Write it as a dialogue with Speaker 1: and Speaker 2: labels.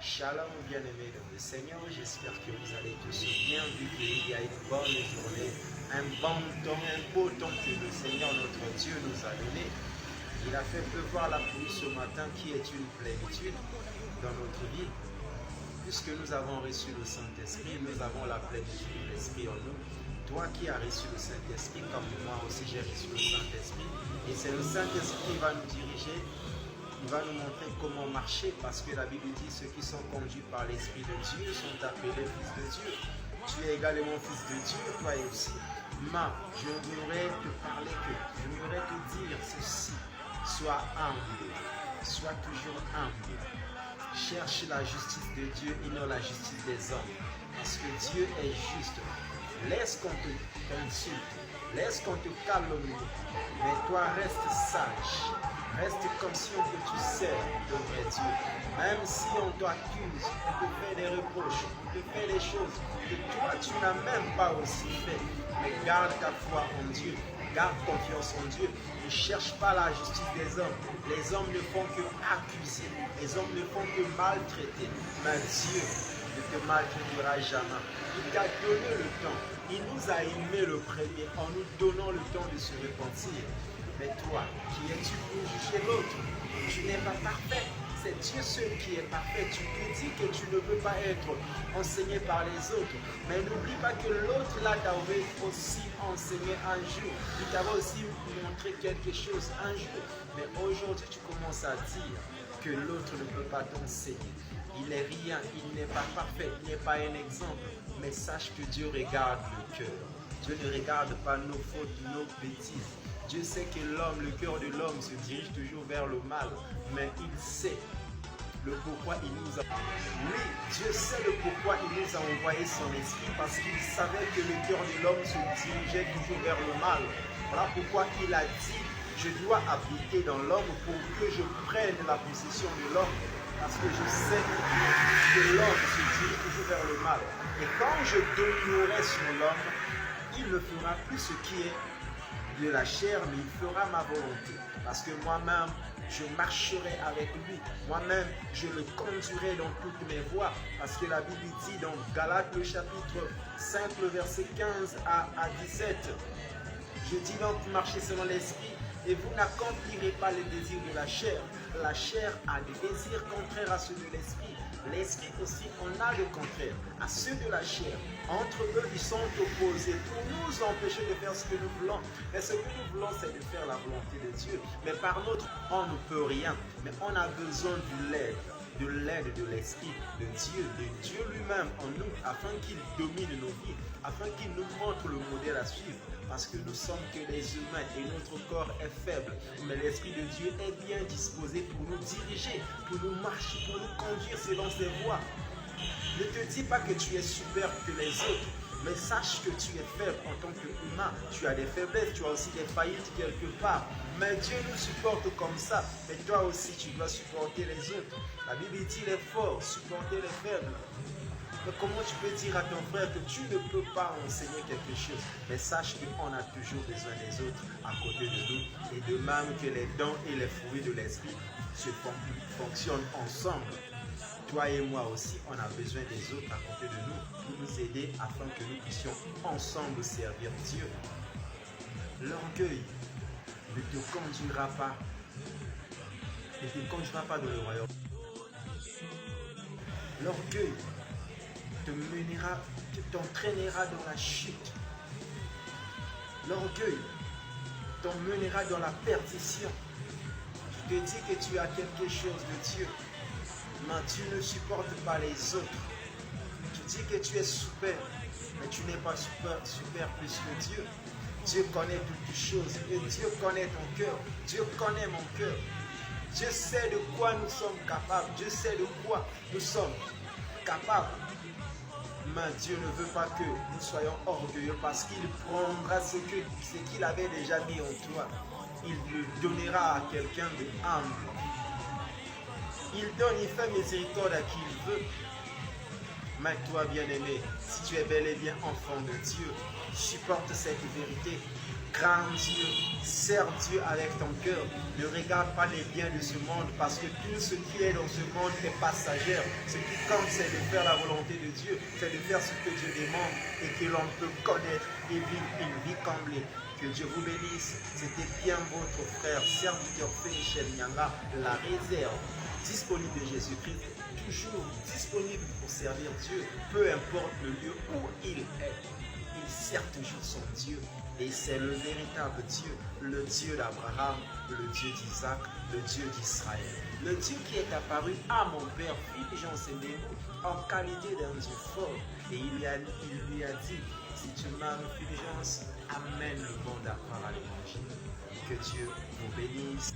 Speaker 1: Shalom bien-aimés dans le Seigneur, j'espère que vous allez tous bien, vu qu'il y a une bonne journée, un bon temps, un beau temps que le Seigneur notre Dieu nous a donné. Il a fait pleuvoir la pluie ce matin qui est une plénitude dans notre vie. Puisque nous avons reçu le Saint-Esprit, nous avons la plénitude de l'Esprit en nous. Toi qui as reçu le Saint-Esprit, comme moi aussi j'ai reçu le Saint-Esprit, et c'est le Saint-Esprit qui va nous diriger. Il va nous montrer comment marcher parce que la Bible dit ceux qui sont conduits par l'Esprit de Dieu sont appelés fils de Dieu. Tu es également fils de Dieu, toi aussi. Mais je voudrais te parler je voudrais te dire ceci. Sois humble, sois toujours humble. Cherche la justice de Dieu et non la justice des hommes. Parce que Dieu est juste. Laisse qu'on t'insulte, laisse qu'on te calomnie, mais toi reste sage. Reste conscient que tu sers le vrai Dieu. Même si on t'accuse, on te fait des reproches, on te fait des choses que toi tu n'as même pas aussi fait. Mais garde ta foi en Dieu, garde confiance en Dieu. Ne cherche pas la justice des hommes. Les hommes ne font que accuser, les hommes ne font que maltraiter. Mais Dieu ne te maltraitera jamais. Il t'a donné le temps. Il nous a aimés le premier en nous donnant le temps de se repentir. Mais toi, qui es-tu pour juger l'autre? Tu n'es pas parfait. C'est Dieu seul qui est parfait. Tu te dis que tu ne veux pas être enseigné par les autres. Mais n'oublie pas que l'autre là t'avait aussi enseigné un jour. Il t'avait aussi montré quelque chose un jour. Mais aujourd'hui, tu commences à dire que l'autre ne peut pas t'enseigner. Il n'est rien, il n'est pas parfait, il n'est pas un exemple. Mais sache que Dieu regarde le cœur. Dieu ne regarde pas nos fautes, nos bêtises. Dieu sait que l'homme, le cœur de l'homme se dirige toujours vers le mal, mais il sait le pourquoi il nous a... Oui, Dieu sait le pourquoi il nous a envoyé son esprit, parce qu'il savait que le cœur de l'homme se dirigeait toujours vers le mal. Voilà pourquoi il a dit, je dois habiter dans l'homme pour que je prenne la possession de l'homme, parce que je sais que l'homme se dirige toujours vers le mal. Et quand je dominerai sur l'homme, il ne fera plus ce qui est de la chair, mais il fera ma volonté. Parce que moi-même, je marcherai avec lui. Moi-même, je le conduirai dans toutes mes voies. Parce que la Bible dit dans Galates, le chapitre 5, le verset 15 à 17. Je dis donc, marchez selon l'esprit et vous n'accomplirez pas les désirs de la chair. La chair a des désirs contraires à ceux de l'esprit. L'esprit aussi en a de contraire à ceux de la chair. Entre eux, ils sont opposés pour nous empêcher de faire ce que nous voulons. Mais ce que nous voulons, c'est de faire la volonté de Dieu. Mais par notre, on ne peut rien. Mais on a besoin de l'aide de l'Esprit de Dieu lui-même en nous, afin qu'il domine nos vies, afin qu'il nous montre le modèle à suivre. Parce que nous sommes que des humains et notre corps est faible. Mais l'Esprit de Dieu est bien disposé pour nous diriger, pour nous marcher, pour nous conduire selon ses voies. Ne te dis pas que tu es super que les autres, mais sache que tu es faible en tant qu'humain. Tu as des faiblesses, tu as aussi des faillites quelque part. Mais Dieu nous supporte comme ça. Mais toi aussi, tu dois supporter les autres. La Bible dit les forts, supporter les faibles. Mais comment tu peux dire à ton frère que tu ne peux pas enseigner quelque chose? Mais sache qu'on a toujours besoin des autres à côté de nous. Et de même que les dons et les fruits de l'esprit fonctionnent ensemble. Toi et moi aussi, on a besoin des autres à côté de nous pour nous aider afin que nous puissions ensemble servir Dieu. L'orgueil ne te conduira pas, dans le royaume. L'orgueil t'entraînera dans la chute. L'orgueil t'emmènera dans la perdition. Tu te dis que tu as quelque chose de Dieu, mais tu ne supportes pas les autres. Tu dis que tu es super, mais tu n'es pas super plus que Dieu. Dieu connaît toutes choses et Dieu connaît ton cœur. Dieu connaît mon cœur. Dieu sait de quoi nous sommes capables. Dieu sait de quoi nous sommes capables. Mais Dieu ne veut pas que nous soyons orgueilleux parce qu'il prendra ce qu'il avait déjà mis en toi. Il le donnera à quelqu'un de humble. Il donne, il fait miséricorde à qui il veut. Mais toi, bien-aimé, si tu es bel et bien enfant de Dieu, supporte cette vérité. Crains Dieu, sers Dieu avec ton cœur. Ne regarde pas les biens de ce monde parce que tout ce qui est dans ce monde est passager. Ce qui compte, c'est de faire la volonté de Dieu, c'est de faire ce que Dieu demande et que l'on peut connaître et vivre une vie comblée. Que Dieu vous bénisse. C'était bien votre frère, serviteur Michel Nyanga, la réserve, disponible de Jésus-Christ, toujours disponible pour servir Dieu, peu importe le lieu où il est. Il sert toujours son Dieu. Et c'est le véritable Dieu, le Dieu d'Abraham, le Dieu d'Isaac, le Dieu d'Israël. Le Dieu qui est apparu à mon père Fulgence Mbembo en qualité d'un Dieu fort. Et il lui a dit, si tu m'aimes Fulgence, amène le monde à part à l'évangile. Que Dieu vous bénisse.